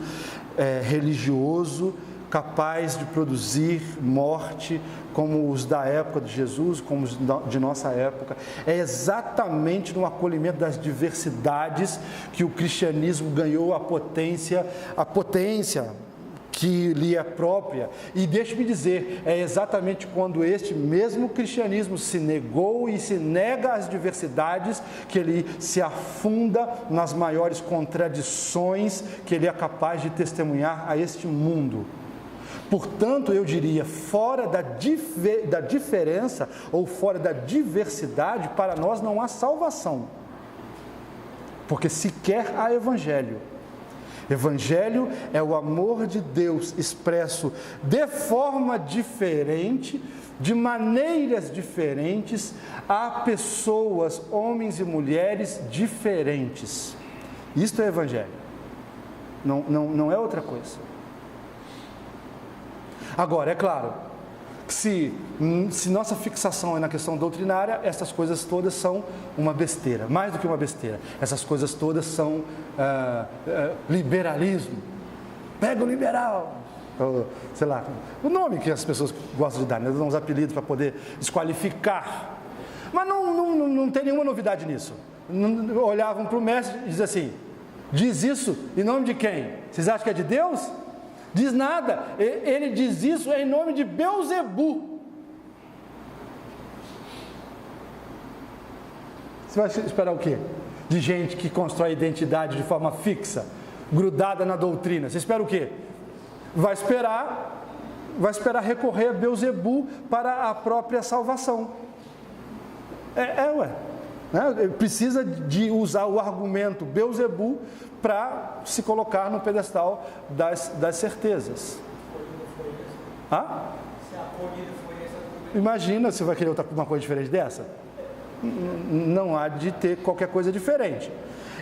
religioso capaz de produzir morte, como os da época de Jesus, como os de nossa época. É exatamente no acolhimento das diversidades que o cristianismo ganhou a potência que lhe é própria. E deixe-me dizer, é exatamente quando este mesmo cristianismo se negou e se nega às diversidades que ele se afunda nas maiores contradições que ele é capaz de testemunhar a este mundo. Portanto, eu diria, fora da diferença ou fora da diversidade, para nós não há salvação, porque sequer há Evangelho. Evangelho é o amor de Deus expresso de forma diferente, de maneiras diferentes, a pessoas, homens e mulheres diferentes. Isto é Evangelho, não é outra coisa. Agora, é claro, se nossa fixação é na questão doutrinária, essas coisas todas são uma besteira, mais do que uma besteira. Essas coisas todas são liberalismo. Pega o liberal, sei lá, o nome que as pessoas gostam de dar, né? Dão uns apelidos para poder desqualificar. Mas não tem nenhuma novidade nisso. Olhavam para o mestre e diziam assim: diz isso em nome de quem? Vocês acham que é de Deus? Diz nada. Ele diz isso em nome de Beelzebu. Você vai esperar o quê? De gente que constrói identidade de forma fixa, grudada na doutrina. Você espera o quê? Vai esperar recorrer a Beelzebu para a própria salvação. Precisa de usar o argumento Beelzebu para se colocar no pedestal das certezas. Imagina se vai querer uma coisa diferente dessa. Não há de ter qualquer coisa diferente.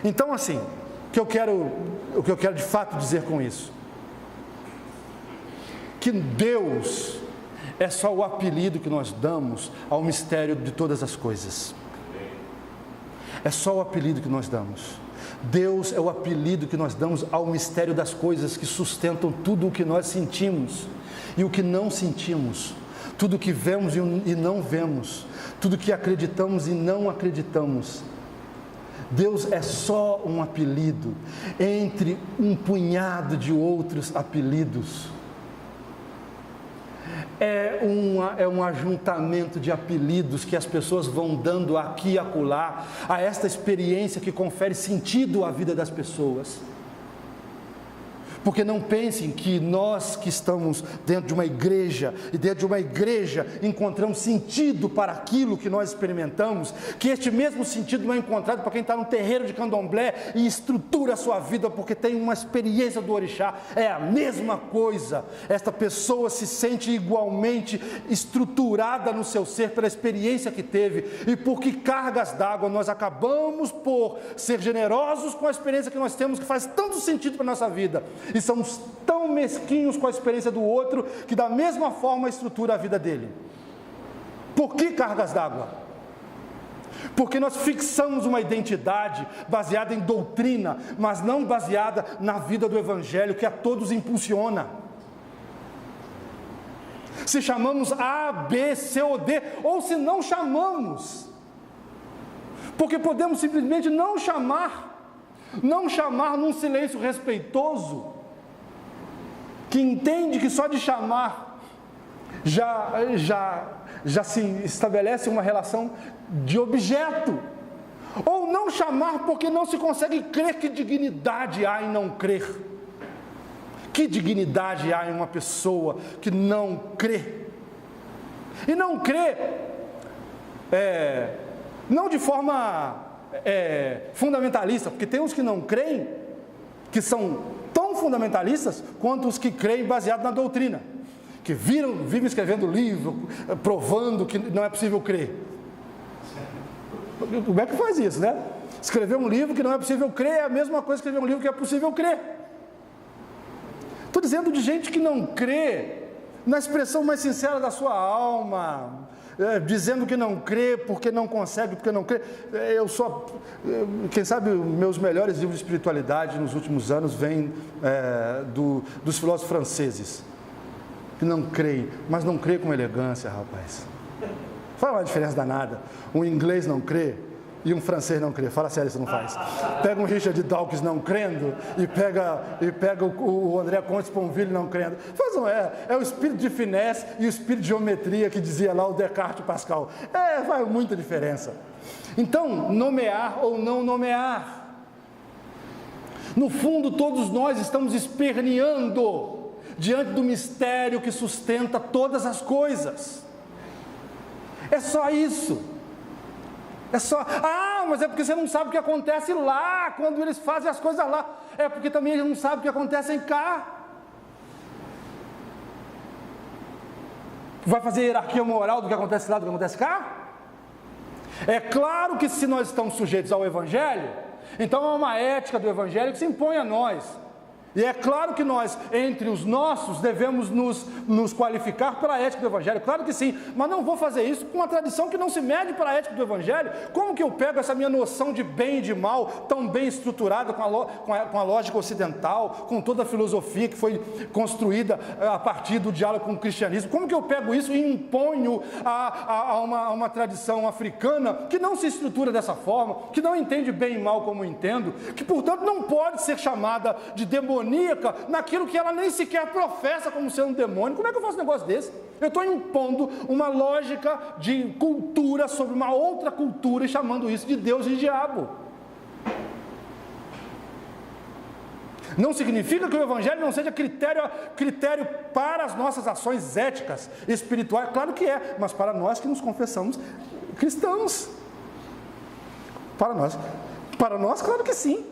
Então, assim, o que eu quero de fato dizer com isso? Que Deus é só o apelido que nós damos ao mistério de todas as coisas. É só o apelido que nós damos. Deus é o apelido que nós damos ao mistério das coisas que sustentam tudo o que nós sentimos e o que não sentimos, tudo o que vemos e não vemos, tudo o que acreditamos e não acreditamos. Deus é só um apelido entre um punhado de outros apelidos. É um ajuntamento de apelidos que as pessoas vão dando aqui e acolá a esta experiência que confere sentido à vida das pessoas. Porque não pensem que nós que estamos dentro de uma igreja, e dentro de uma igreja encontramos sentido para aquilo que nós experimentamos, que este mesmo sentido não é encontrado para quem está no terreiro de candomblé e estrutura a sua vida porque tem uma experiência do orixá. É a mesma coisa. Esta pessoa se sente igualmente estruturada no seu ser pela experiência que teve, e por que cargas d'água nós acabamos por ser generosos com a experiência que nós temos, que faz tanto sentido para a nossa vida, e somos tão mesquinhos com a experiência do outro, que da mesma forma estrutura a vida dele. Por que cargas d'água? Porque nós fixamos uma identidade baseada em doutrina, mas não baseada na vida do Evangelho, que a todos impulsiona. Se chamamos A, B, C ou D, ou se não chamamos, porque podemos simplesmente não chamar num silêncio respeitoso, que entende que só de chamar já se estabelece uma relação de objeto, ou não chamar porque não se consegue crer. Que dignidade há em não crer? Que dignidade há em uma pessoa que não crê? E não crê não de forma fundamentalista, porque tem uns que não creem, que são tão fundamentalistas quanto os que creem baseado na doutrina, que vivem escrevendo livro, provando que não é possível crer. Como é que faz isso, né? Escrever um livro que não é possível crer é a mesma coisa que escrever um livro que é possível crer. Estou dizendo de gente que não crê na expressão mais sincera da sua alma, dizendo que não crê porque não consegue, porque não crê. Quem sabe meus melhores livros de espiritualidade nos últimos anos vêm dos filósofos franceses, que não creem, mas não crê com elegância, rapaz. Faz uma diferença danada. Um inglês não crê e um francês não crê. Fala sério, isso não faz. Pega um Richard Dawkins não crendo e pega o André Comte Sponville não crendo. É o espírito de finesse e o espírito de geometria que dizia lá o Descartes e Pascal. Faz muita diferença. Então, nomear ou não nomear. No fundo, todos nós estamos esperneando diante do mistério que sustenta todas as coisas. É só isso. Mas é porque você não sabe o que acontece lá, quando eles fazem as coisas lá. É porque também eles não sabem o que acontece cá. Vai fazer hierarquia moral do que acontece lá, do que acontece cá? É claro que se nós estamos sujeitos ao Evangelho, então é uma ética do Evangelho que se impõe a nós. E é claro que nós, entre os nossos, devemos nos qualificar pela ética do Evangelho, claro que sim, mas não vou fazer isso com uma tradição que não se mede para a ética do Evangelho. Como que eu pego essa minha noção de bem e de mal, tão bem estruturada com a lógica ocidental, com toda a filosofia que foi construída a partir do diálogo com o cristianismo, como que eu pego isso e imponho a uma tradição africana que não se estrutura dessa forma, que não entende bem e mal como eu entendo, que portanto não pode ser chamada de demoníaca demoníaca naquilo que ela nem sequer professa como sendo demônio. Como é que eu faço um negócio desse? Eu estou impondo uma lógica de cultura sobre uma outra cultura e chamando isso de Deus e diabo. Não significa que o Evangelho não seja critério para as nossas ações éticas, espirituais, claro que é, mas para nós que nos confessamos cristãos. Para nós, claro que sim.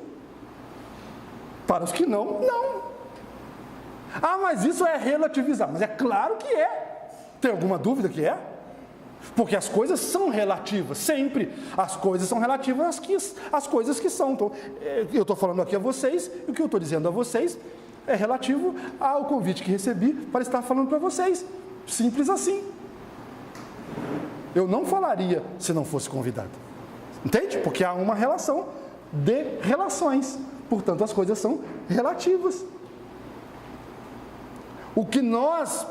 Para os que não, não. Ah, mas isso é relativizar. Mas é claro que é. Tem alguma dúvida que é? Porque as coisas são relativas, sempre. As coisas são relativas às coisas que são. Então, eu estou falando aqui a vocês, e o que eu estou dizendo a vocês é relativo ao convite que recebi para estar falando para vocês. Simples assim. Eu não falaria se não fosse convidado. Entende? Porque há uma relação de relações. Portanto, as coisas são relativas. O que nós,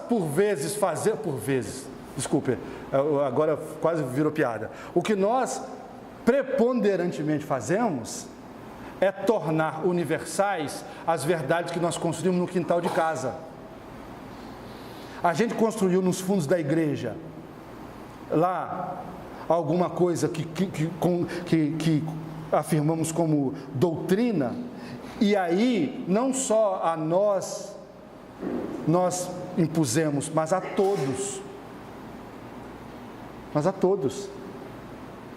desculpe, agora quase virou piada. O que nós preponderantemente fazemos é tornar universais as verdades que nós construímos no quintal de casa. A gente construiu nos fundos da igreja, lá, alguma coisa que afirmamos como doutrina, e aí não só a nós impusemos, mas a todos.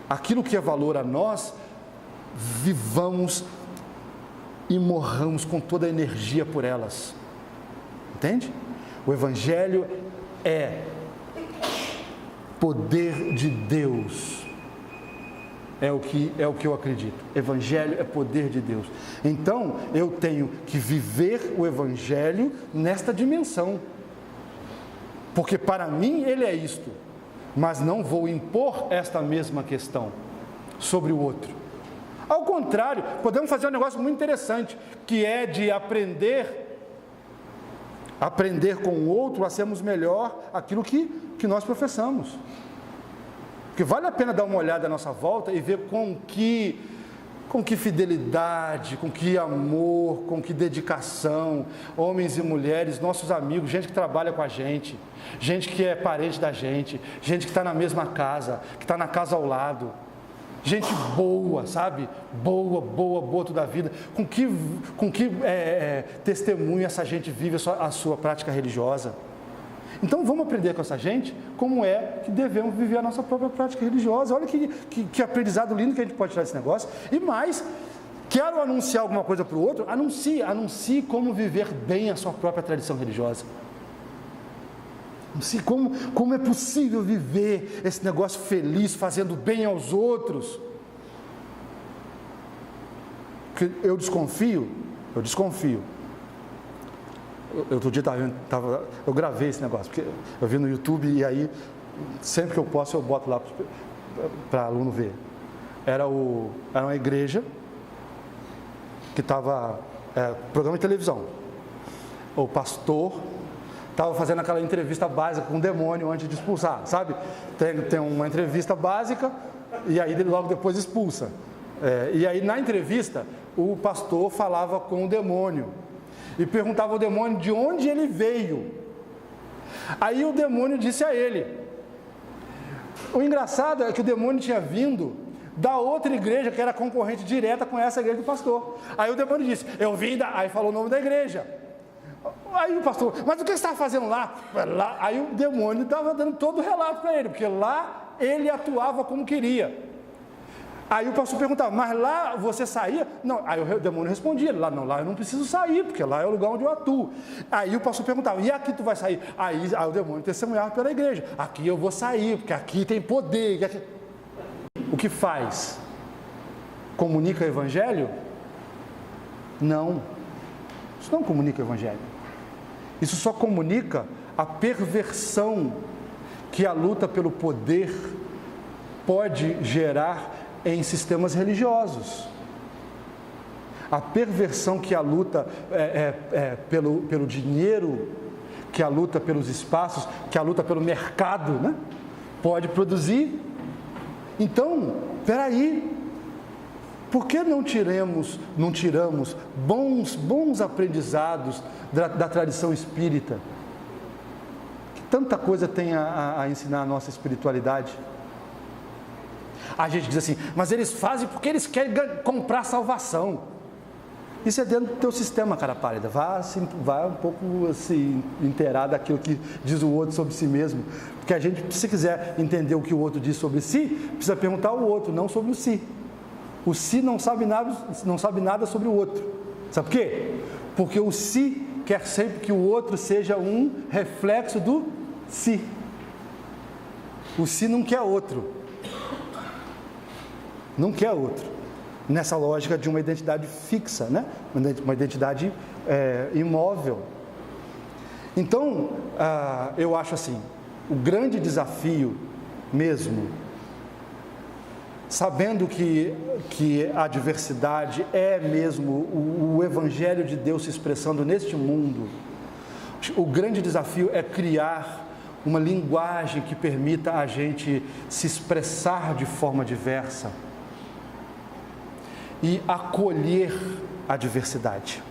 Aquilo que é valor a nós, vivamos e morramos com toda a energia por elas. Entende? O Evangelho é poder de Deus. É o que eu acredito. Evangelho é poder de Deus. Então, eu tenho que viver o Evangelho nesta dimensão. Porque para mim ele é isto. Mas não vou impor esta mesma questão sobre o outro. Ao contrário, podemos fazer um negócio muito interessante, que é de aprender com o outro a sermos melhor aquilo que nós professamos. Porque vale a pena dar uma olhada à nossa volta e ver com que fidelidade, com que amor, com que dedicação, homens e mulheres, nossos amigos, gente que trabalha com a gente que é parente da gente que está na mesma casa, que está na casa ao lado, gente boa, sabe? Boa toda a vida, com que testemunho essa gente vive a sua prática religiosa. Então vamos aprender com essa gente como é que devemos viver a nossa própria prática religiosa. Olha que aprendizado lindo que a gente pode tirar desse negócio. E mais, quero anunciar alguma coisa para o outro, anuncie como viver bem a sua própria tradição religiosa. Anuncie como é possível viver esse negócio feliz, fazendo bem aos outros. Porque eu desconfio. Outro dia eu gravei esse negócio, porque eu vi no YouTube e aí, sempre que eu posso, eu boto lá para aluno ver. Era uma igreja que estava, programa de televisão. O pastor estava fazendo aquela entrevista básica com o demônio antes de expulsar, sabe? Tem uma entrevista básica e aí ele logo depois expulsa. E aí na entrevista, o pastor falava com o demônio. E perguntava ao demônio de onde ele veio. Aí o demônio disse a ele. O engraçado é que o demônio tinha vindo da outra igreja que era concorrente direta com essa igreja do pastor. Aí o demônio disse, aí falou o nome da igreja. Aí o pastor, mas o que você estava fazendo lá? Aí o demônio estava dando todo o relato para ele, porque lá ele atuava como queria. Aí o pastor perguntava, mas lá você saía? Não, aí o demônio respondia, lá eu não preciso sair, porque lá é o lugar onde eu atuo. Aí o pastor perguntava, e aqui tu vai sair? Aí o demônio testemunhava pela igreja, aqui eu vou sair, porque aqui tem poder. Aqui... O que faz? Comunica o Evangelho? Não, isso não comunica o Evangelho. Isso só comunica a perversão que a luta pelo poder pode gerar em sistemas religiosos. A perversão que a luta pelo dinheiro, que a luta pelos espaços, que a luta pelo mercado, né, pode produzir. Então, peraí, Por que não tiramos bons aprendizados da tradição espírita? Que tanta coisa tem a ensinar a nossa espiritualidade. A gente diz assim, mas eles fazem porque eles querem comprar salvação. Isso é dentro do teu sistema, cara pálida. Vá um pouco se inteirar daquilo que diz o outro sobre si mesmo. Porque a gente, se quiser entender o que o outro diz sobre si, precisa perguntar ao outro, não sobre o si. O si não sabe nada sobre o outro. Sabe por quê? Porque o si quer sempre que o outro seja um reflexo do si. O si não quer outro. Não quer outro. Nessa lógica de uma identidade fixa, né? Uma identidade imóvel. Então, eu acho assim, o grande desafio mesmo, sabendo que a diversidade é mesmo o Evangelho de Deus se expressando neste mundo, o grande desafio é criar uma linguagem que permita a gente se expressar de forma diversa e acolher a diversidade.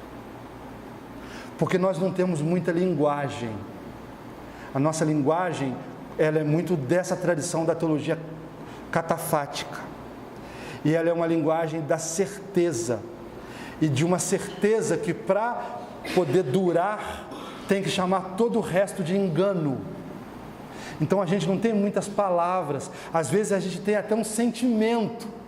Porque nós não temos muita linguagem. A nossa linguagem, ela é muito dessa tradição da teologia catafática. E ela é uma linguagem da certeza. E de uma certeza que, para poder durar, tem que chamar todo o resto de engano. Então a gente não tem muitas palavras. Às vezes a gente tem até um sentimento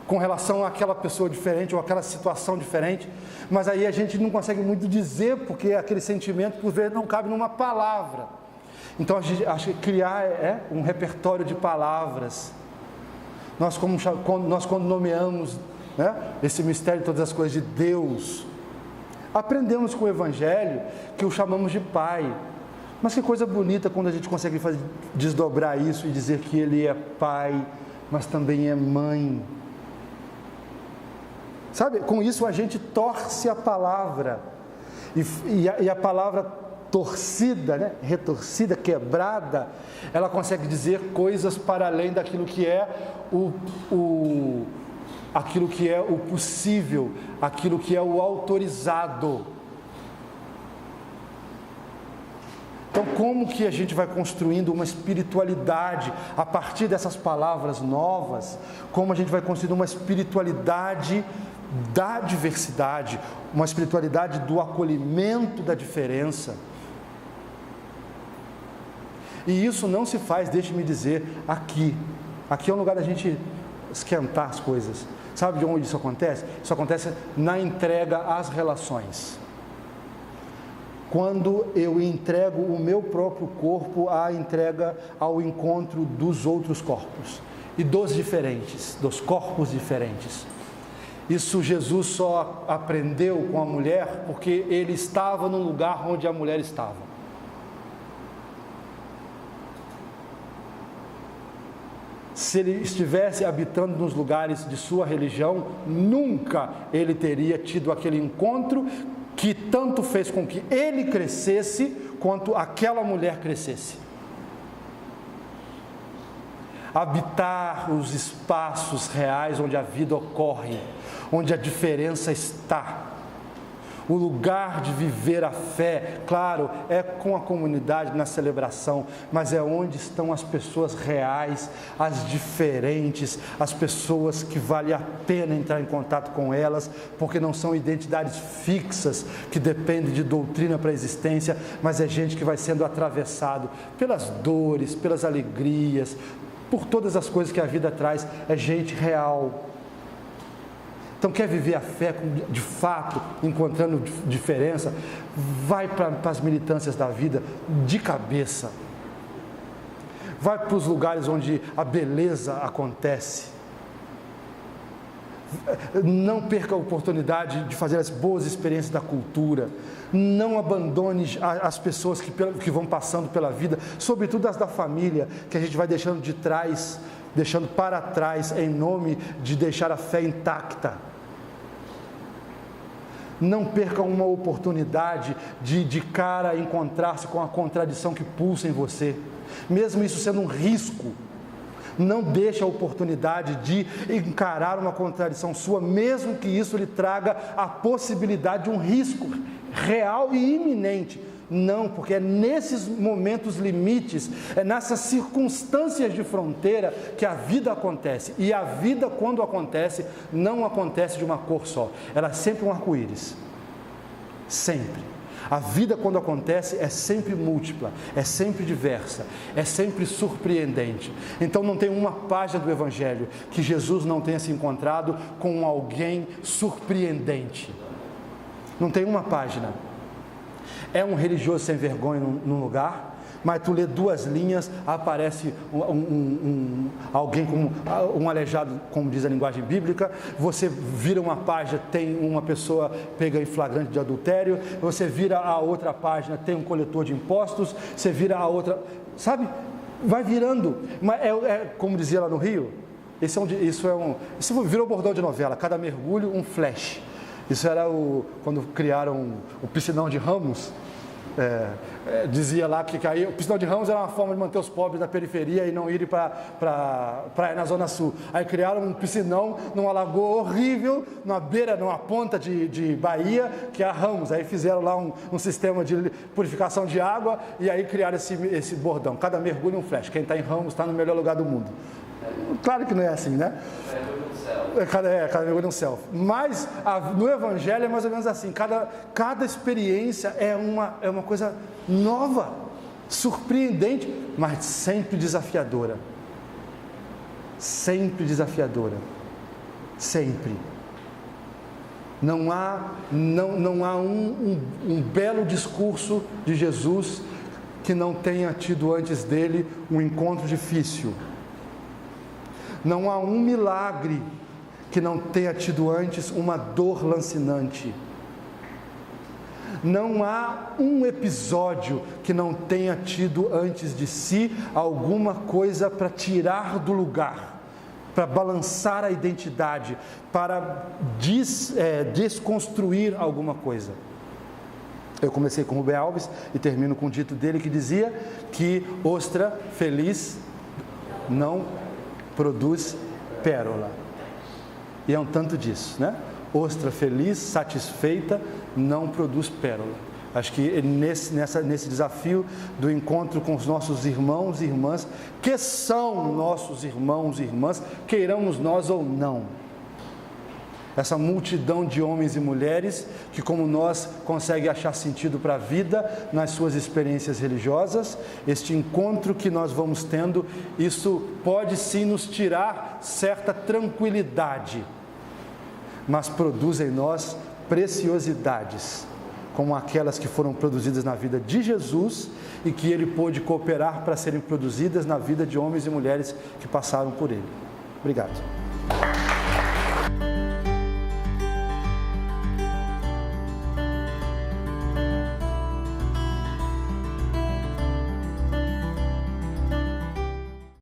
com relação àquela pessoa diferente ou àquela situação diferente, mas aí a gente não consegue muito dizer, porque aquele sentimento, por vezes, não cabe numa palavra. Então a gente acha que criar um repertório de palavras. Nós quando nomeamos, né, esse mistério de todas as coisas de Deus, aprendemos com o Evangelho que o chamamos de Pai. Mas que coisa bonita quando a gente consegue desdobrar isso e dizer que Ele é Pai, mas também é Mãe. Sabe, com isso a gente torce a palavra, e a palavra torcida, né, retorcida, quebrada, ela consegue dizer coisas para além daquilo que é aquilo que é o possível, aquilo que é o autorizado. Então, como que a gente vai construindo uma espiritualidade a partir dessas palavras novas? Como a gente vai construindo uma espiritualidade da diversidade, uma espiritualidade do acolhimento da diferença? E isso não se faz, deixe-me dizer, aqui. Aqui é um lugar da gente esquentar as coisas. Sabe de onde isso acontece? Isso acontece na entrega às relações. Quando eu entrego o meu próprio corpo à entrega ao encontro dos outros corpos e dos corpos diferentes. Isso Jesus só aprendeu com a mulher porque ele estava no lugar onde a mulher estava. Se ele estivesse habitando nos lugares de sua religião, nunca ele teria tido aquele encontro que tanto fez com que ele crescesse, quanto aquela mulher crescesse. Habitar os espaços reais onde a vida ocorre, onde a diferença está. O lugar de viver a fé, claro, é com a comunidade na celebração, mas é onde estão as pessoas reais, as diferentes, as pessoas que vale a pena entrar em contato com elas, porque não são identidades fixas que dependem de doutrina para a existência, mas é gente que vai sendo atravessado pelas dores, pelas alegrias, por todas as coisas que a vida traz, é gente real. Então, quer viver a fé de fato, encontrando diferença? Vai para as militâncias da vida de cabeça. Vai para os lugares onde a beleza acontece. Não perca a oportunidade de fazer as boas experiências da cultura. Não abandone as pessoas que vão passando pela vida, sobretudo as da família, que a gente vai deixando de trás, deixando para trás, em nome de deixar a fé intacta. Não perca uma oportunidade de cara encontrar-se com a contradição que pulsa em você, mesmo isso sendo um risco, Não deixe a oportunidade de encarar uma contradição sua, mesmo que isso lhe traga a possibilidade de um risco real e iminente. Não, porque é nesses momentos limites, é nessas circunstâncias de fronteira que a vida acontece. E a vida, quando acontece, não acontece de uma cor só. Ela é sempre um arco-íris. Sempre. A vida, quando acontece, é sempre múltipla, é sempre diversa, é sempre surpreendente. Então não tem uma página do Evangelho que Jesus não tenha se encontrado com alguém surpreendente. Não tem uma página. É um religioso sem vergonha num lugar, mas tu lê 2 linhas, aparece alguém como um aleijado, como diz a linguagem bíblica. Você vira uma página, tem uma pessoa pega em flagrante de adultério. Você vira a outra página, tem um coletor de impostos. Você vira a outra, sabe? Vai virando. Mas como dizia lá no Rio, isso virou bordão de novela. Cada mergulho um flash. Isso era quando criaram o piscinão de Ramos. Dizia lá que o piscinão de Ramos era uma forma de manter os pobres da periferia e não irem para praia na Zona Sul. Aí criaram um piscinão numa lagoa horrível, numa ponta de Bahia, que é a Ramos. Aí fizeram lá um sistema de purificação de água e aí criaram esse bordão. Cada mergulho um flash. Quem está em Ramos está no melhor lugar do mundo. Claro que não é assim, né? Cada mergulho um selfie. Mas no Evangelho é mais ou menos assim. Cada experiência é uma coisa nova, surpreendente, mas sempre desafiadora. Sempre desafiadora. Sempre. Não há um belo discurso de Jesus que não tenha tido antes dele um encontro difícil. Não há um milagre que não tenha tido antes uma dor lancinante. Não há um episódio que não tenha tido antes de si alguma coisa para tirar do lugar, para balançar a identidade, para desconstruir alguma coisa. Eu comecei com o Rubem Alves e termino com o dito dele que dizia que ostra feliz não produz pérola. E é um tanto disso, né? Ostra feliz, satisfeita, não produz pérola. Acho que nesse desafio do encontro com os nossos irmãos e irmãs, que são nossos irmãos e irmãs, queiramos nós ou não. Essa multidão de homens e mulheres que, como nós, consegue achar sentido para a vida nas suas experiências religiosas, este encontro que nós vamos tendo, isso pode sim nos tirar certa tranquilidade, mas produz em nós preciosidades, como aquelas que foram produzidas na vida de Jesus e que Ele pôde cooperar para serem produzidas na vida de homens e mulheres que passaram por Ele. Obrigado.